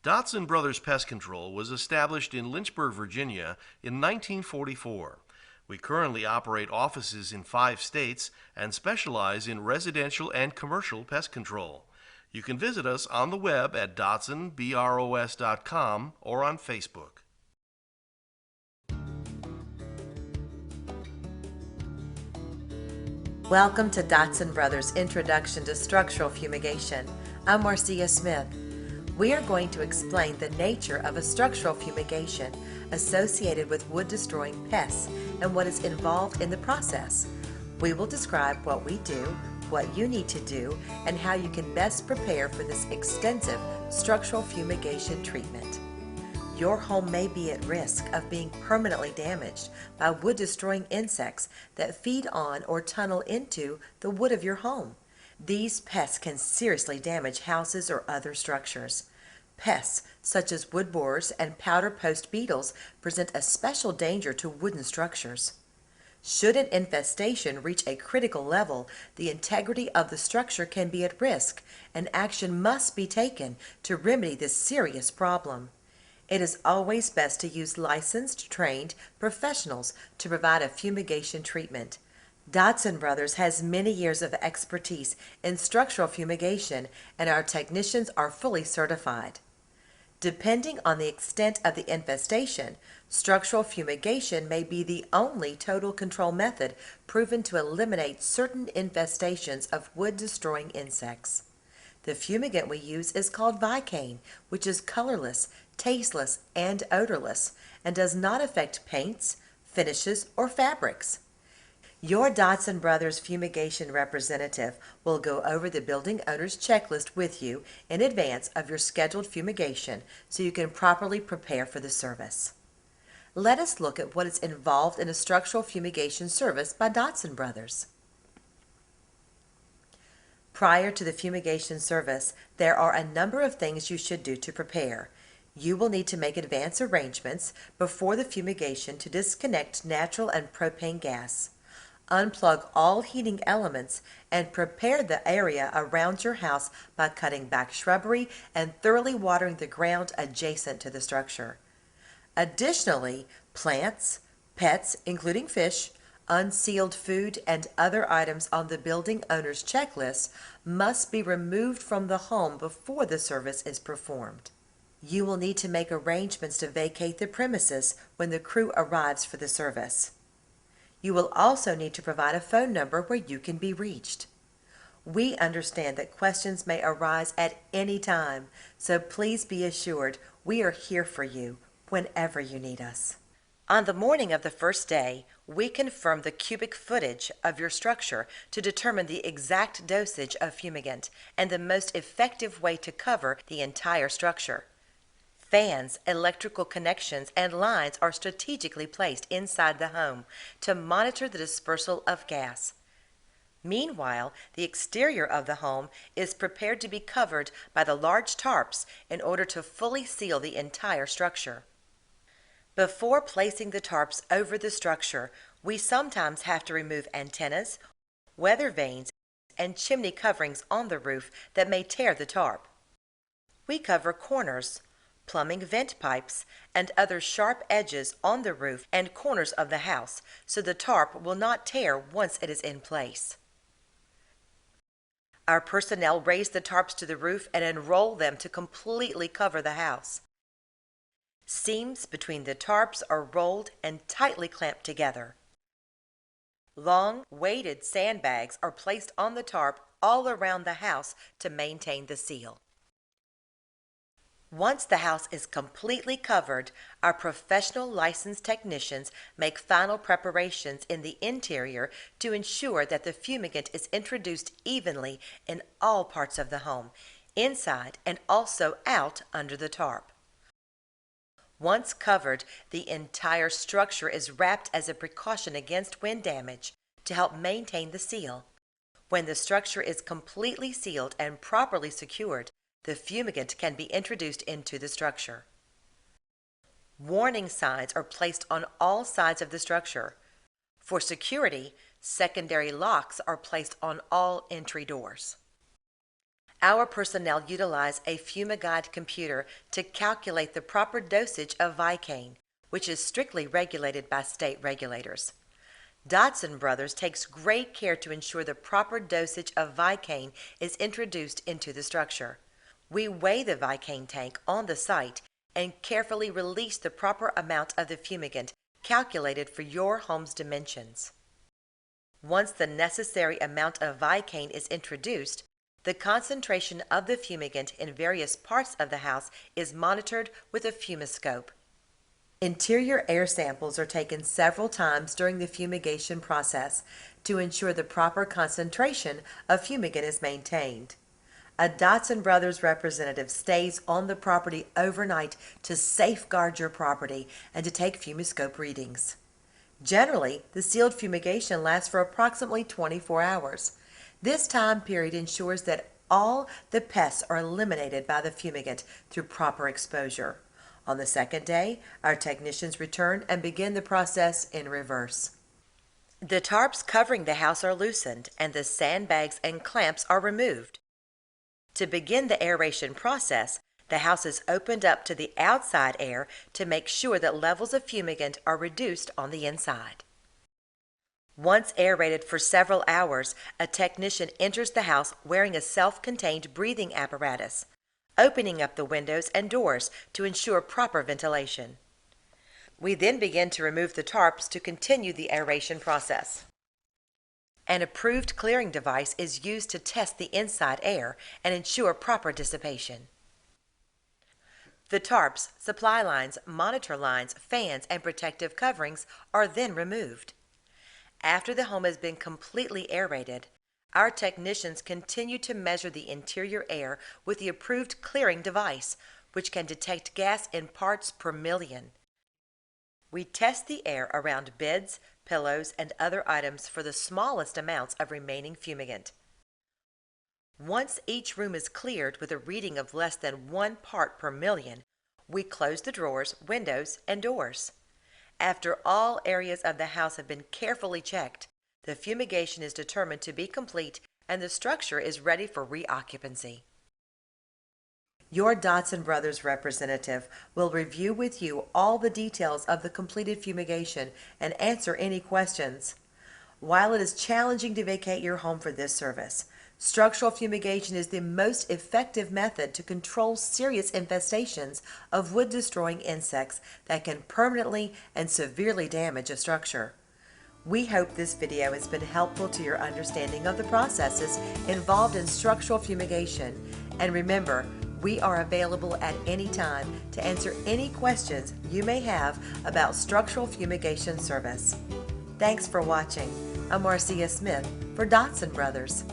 Dodson Bros Pest Control was established in Lynchburg, Virginia in 1944. We currently operate offices in 5 states and specialize in residential and commercial pest control. You can visit us on the web at dodsonbros.com or on Facebook. Welcome to Dodson Brothers Introduction to Structural Fumigation. I'm Marcia Smith. We are going to explain the nature of a structural fumigation associated with wood-destroying pests and what is involved in the process. We will describe what we do, what you need to do, and how you can best prepare for this extensive structural fumigation treatment. Your home may be at risk of being permanently damaged by wood-destroying insects that feed on or tunnel into the wood of your home. These pests can seriously damage houses or other structures. Pests such as wood borers and powder post beetles present a special danger to wooden structures. Should an infestation reach a critical level, the integrity of the structure can be at risk, and action must be taken to remedy this serious problem. It is always best to use licensed, trained professionals to provide a fumigation treatment. Dodson Brothers has many years of expertise in structural fumigation, and our technicians are fully certified. Depending on the extent of the infestation, structural fumigation may be the only total control method proven to eliminate certain infestations of wood-destroying insects. The fumigant we use is called Vicane, which is colorless, tasteless, and odorless, and does not affect paints, finishes, or fabrics. Your Dodson Brothers fumigation representative will go over the building owner's checklist with you in advance of your scheduled fumigation so you can properly prepare for the service. Let us look at what is involved in a structural fumigation service by Dodson Brothers. Prior to the fumigation service, there are a number of things you should do to prepare. You will need to make advance arrangements before the fumigation to disconnect natural and propane gas. Unplug all heating elements and prepare the area around your house by cutting back shrubbery and thoroughly watering the ground adjacent to the structure. Additionally, plants, pets, including fish, unsealed food, and other items on the building owner's checklist must be removed from the home before the service is performed. You will need to make arrangements to vacate the premises when the crew arrives for the service. You will also need to provide a phone number where you can be reached. We understand that questions may arise at any time, so please be assured we are here for you whenever you need us. On the morning of the first day, we confirm the cubic footage of your structure to determine the exact dosage of fumigant and the most effective way to cover the entire structure. Fans, electrical connections, and lines are strategically placed inside the home to monitor the dispersal of gas. Meanwhile, the exterior of the home is prepared to be covered by the large tarps in order to fully seal the entire structure. Before placing the tarps over the structure, we sometimes have to remove antennas, weather vanes, and chimney coverings on the roof that may tear the tarp. We cover corners, plumbing vent pipes, and other sharp edges on the roof and corners of the house so the tarp will not tear once it is in place. Our personnel raise the tarps to the roof and enroll them to completely cover the house. Seams between the tarps are rolled and tightly clamped together. Long, weighted sandbags are placed on the tarp all around the house to maintain the seal. Once the house is completely covered, our professional licensed technicians make final preparations in the interior to ensure that the fumigant is introduced evenly in all parts of the home, inside and also out under the tarp. Once covered, the entire structure is wrapped as a precaution against wind damage to help maintain the seal. When the structure is completely sealed and properly secured, the fumigant can be introduced into the structure. Warning signs are placed on all sides of the structure. For security, secondary locks are placed on all entry doors. Our personnel utilize a Fumigate computer to calculate the proper dosage of Vicane, which is strictly regulated by state regulators. Dodson Bros takes great care to ensure the proper dosage of Vicane is introduced into the structure. We weigh the Vicane tank on the site and carefully release the proper amount of the fumigant calculated for your home's dimensions. Once the necessary amount of Vicane is introduced, the concentration of the fumigant in various parts of the house is monitored with a fumiscope. Interior air samples are taken several times during the fumigation process to ensure the proper concentration of fumigant is maintained. A Dodson Bros representative stays on the property overnight to safeguard your property and to take fumiscope readings. Generally, the sealed fumigation lasts for approximately 24 hours. This time period ensures that all the pests are eliminated by the fumigant through proper exposure. On the second day, our technicians return and begin the process in reverse. The tarps covering the house are loosened and the sandbags and clamps are removed. To begin the aeration process, the house is opened up to the outside air to make sure that levels of fumigant are reduced on the inside. Once aerated for several hours, a technician enters the house wearing a self-contained breathing apparatus, opening up the windows and doors to ensure proper ventilation. We then begin to remove the tarps to continue the aeration process. An approved clearing device is used to test the inside air and ensure proper dissipation. The tarps, supply lines, monitor lines, fans, and protective coverings are then removed. After the home has been completely aerated, our technicians continue to measure the interior air with the approved clearing device, which can detect gas in parts per million. We test the air around beds, pillows, and other items for the smallest amounts of remaining fumigant. Once each room is cleared with a reading of less than 1 part per million, we close the drawers, windows, and doors. After all areas of the house have been carefully checked, the fumigation is determined to be complete and the structure is ready for reoccupancy. Your Dodson Bros representative will review with you all the details of the completed fumigation and answer any questions. While it is challenging to vacate your home for this service, structural fumigation is the most effective method to control serious infestations of wood-destroying insects that can permanently and severely damage a structure. We hope this video has been helpful to your understanding of the processes involved in structural fumigation. And remember, we are available at any time to answer any questions you may have about structural fumigation service. Thanks for watching. I'm Marcia Smith for Dodson Bros.